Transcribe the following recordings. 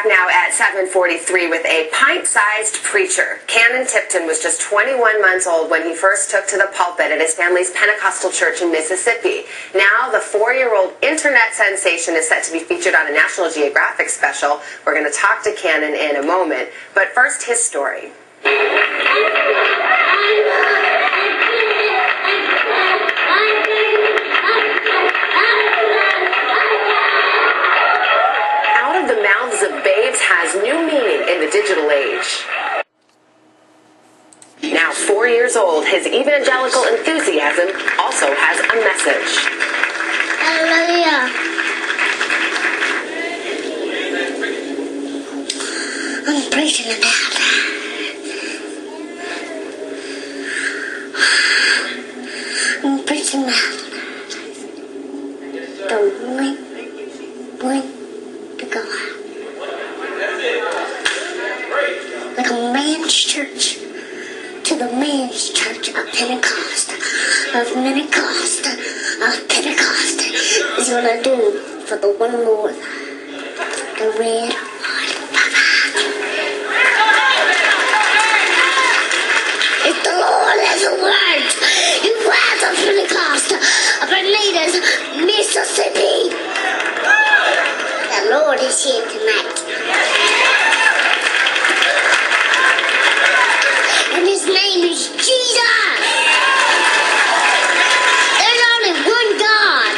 back now at 7:43 with a pint-sized preacher. Kanon Tipton was just 21 months old when he first took to the pulpit at his family's Pentecostal church in Mississippi. Now, the 4-year-old internet sensation is set to be featured on a National Geographic special. We're going to talk to Kanon in a moment, but first, his story. The mouths of babes has new meaning in the digital age. Now 4 years old, his evangelical enthusiasm also has a message. Hallelujah. I'm preaching about the blink to God. Like a man's church to the man's church of Pentecost, is what I do for the one Lord, the red, white, if the Lord has a word, you rise of Pentecost, of Anita's, Mississippi. The Lord is here tonight. And his name is Jesus. There's only one God.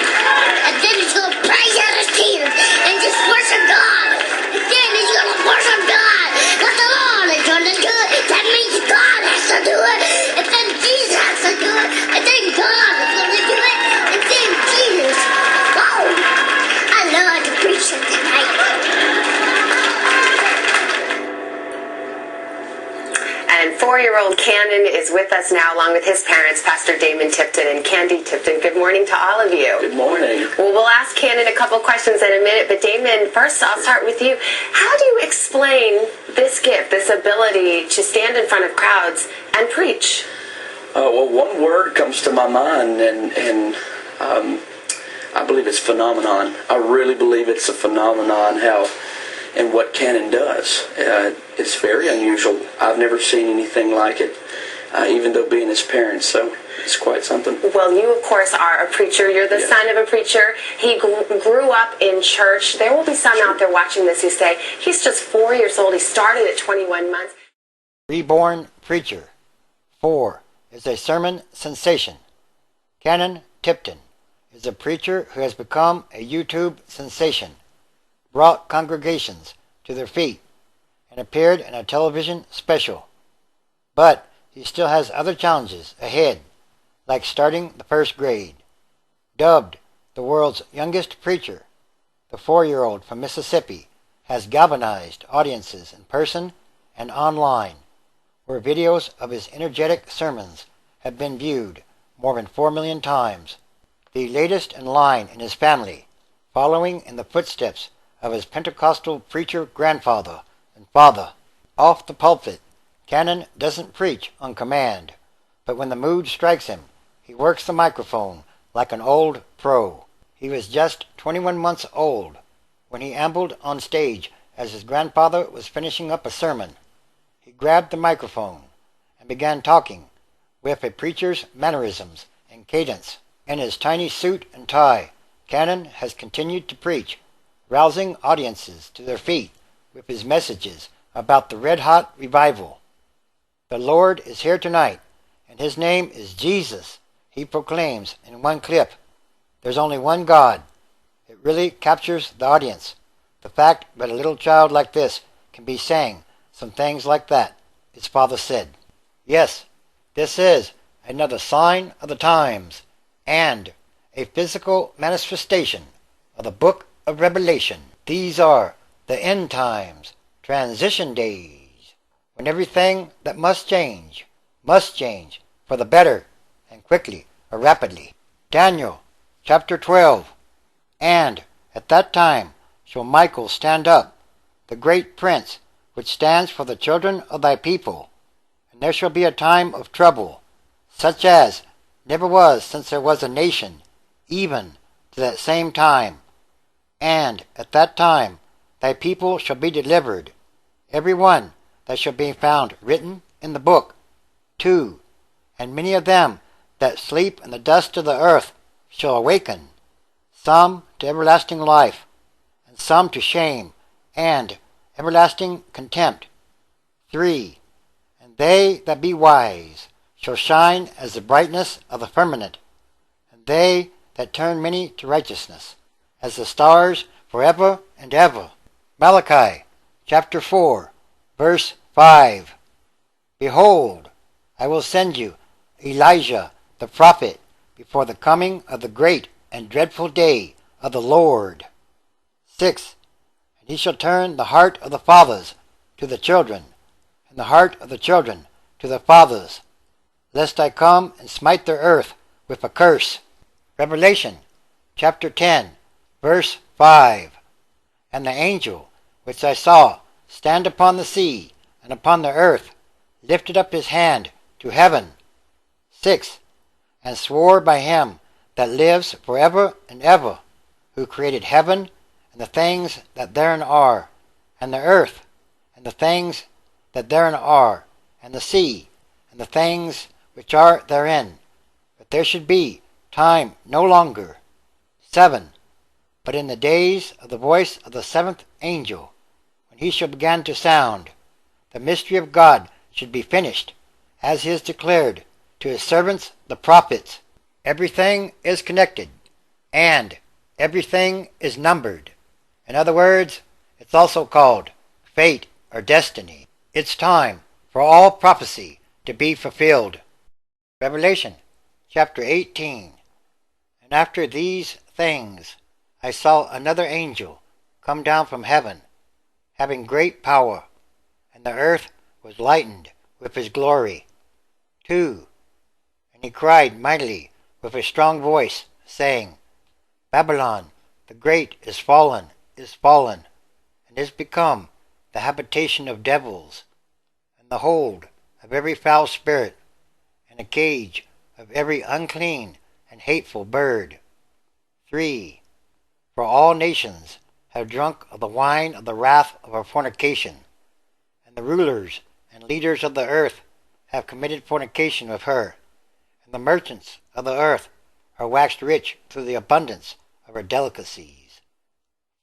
And then he's going to praise out his tears and just worship God. And then he's going to worship God. Because the Lord is going to do it. That means God has to do it. And then Jesus has to do it. And then God is going to do it. And then Jesus. Whoa! I love to preach it tonight. And 4-year-old Kanon is with us now, along with his parents, Pastor Damon Tipton and Candy Tipton. Good morning to all of you. Good morning. Well, we'll ask Kanon a couple questions in a minute, but Damon, first I'll start with you. How do you explain this gift, this ability to stand in front of crowds and preach? Well, one word comes to my mind, and I believe it's phenomenon. I really believe it's a phenomenon, and what Kanon does. It's very unusual. I've never seen anything like it, even though being his parents, so it's quite something. Well, you, of course, are a preacher. You're the son of a preacher. He grew up in church. There will be some out there watching this who say, he's just 4 years old. He started at 21 months. Reborn preacher. 4 is a sermon sensation. Kanon Tipton is a preacher who has become a YouTube sensation, brought congregations to their feet, and appeared in a television special. But he still has other challenges ahead, like starting the first grade. Dubbed the world's youngest preacher, the 4-year-old from Mississippi has galvanized audiences in person and online, where videos of his energetic sermons have been viewed more than 4 million times. The latest in line in his family, following in the footsteps of his Pentecostal preacher grandfather and father. Off the pulpit, Kanon doesn't preach on command, but when the mood strikes him, he works the microphone like an old pro. He was just 21 months old when he ambled on stage as his grandfather was finishing up a sermon. He grabbed the microphone and began talking with a preacher's mannerisms and cadence. In his tiny suit and tie, Kanon has continued to preach, rousing audiences to their feet with his messages about the red-hot revival. The Lord is here tonight, and his name is Jesus, he proclaims in one clip. There's only one God. It really captures the audience. The fact that a little child like this can be saying some things like that, his father said. Yes, this is another sign of the times, and a physical manifestation of the book of Revelation. These are the end times, transition days, when everything that must change for the better, and quickly or rapidly. Daniel chapter 12. And at that time shall Michael stand up, the great prince, which stands for the children of thy people. And there shall be a time of trouble, such as never was since there was a nation, even to that same time. And at that time thy people shall be delivered, every one that shall be found written in the book. 2. And many of them that sleep in the dust of the earth shall awaken, some to everlasting life, and some to shame and everlasting contempt. 3. And they that be wise shall shine as the brightness of the firmament, and they that turn many to righteousness, as the stars forever and ever. Malachi chapter 4, verse 5. Behold, I will send you Elijah the prophet before the coming of the great and dreadful day of the Lord. 6. And he shall turn the heart of the fathers to the children, and the heart of the children to the fathers, lest I come and smite the earth with a curse. Revelation chapter 10, verse 5. And the angel which I saw stand upon the sea and upon the earth lifted up his hand to heaven. 6. And swore by him that lives forever and ever, who created heaven and the things that therein are, and the earth and the things that therein are, and the sea and the things which are therein, that there should be time no longer. 7. But in the days of the voice of the seventh angel, when he shall begin to sound, the mystery of God should be finished, as he has declared to his servants the prophets. Everything is connected, and everything is numbered. In other words, it's also called fate or destiny. It's time for all prophecy to be fulfilled. Revelation chapter 18. And after these things I saw another angel come down from heaven, having great power, and the earth was lightened with his glory. 2. And he cried mightily with a strong voice, saying, Babylon the great is fallen, and is become the habitation of devils, and the hold of every foul spirit, and a cage of every unclean and hateful bird. 3. For all nations have drunk of the wine of the wrath of her fornication, and the rulers and leaders of the earth have committed fornication with her, and the merchants of the earth are waxed rich through the abundance of her delicacies.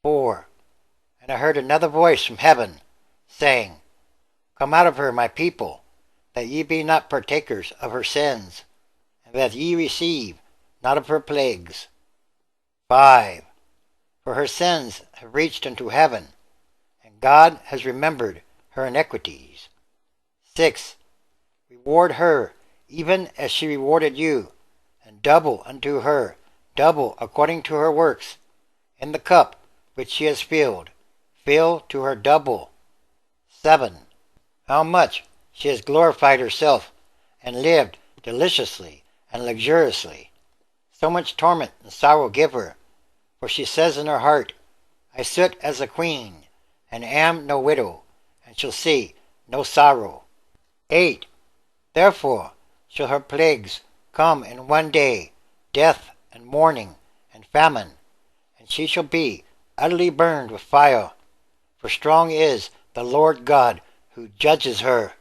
4. And I heard another voice from heaven, saying, Come out of her, my people, that ye be not partakers of her sins, and that ye receive not of her plagues. 5. For her sins have reached unto heaven, and God has remembered her iniquities. 6. Reward her even as she rewarded you, and double unto her, double according to her works. In the cup which she has filled, fill to her double. 7. How much she has glorified herself, and lived deliciously and luxuriously. So much torment and sorrow give her, for she says in her heart, I sit as a queen, and am no widow, and shall see no sorrow. 8. Therefore shall her plagues come in one day, death and mourning and famine, and she shall be utterly burned with fire, for strong is the Lord God who judges her.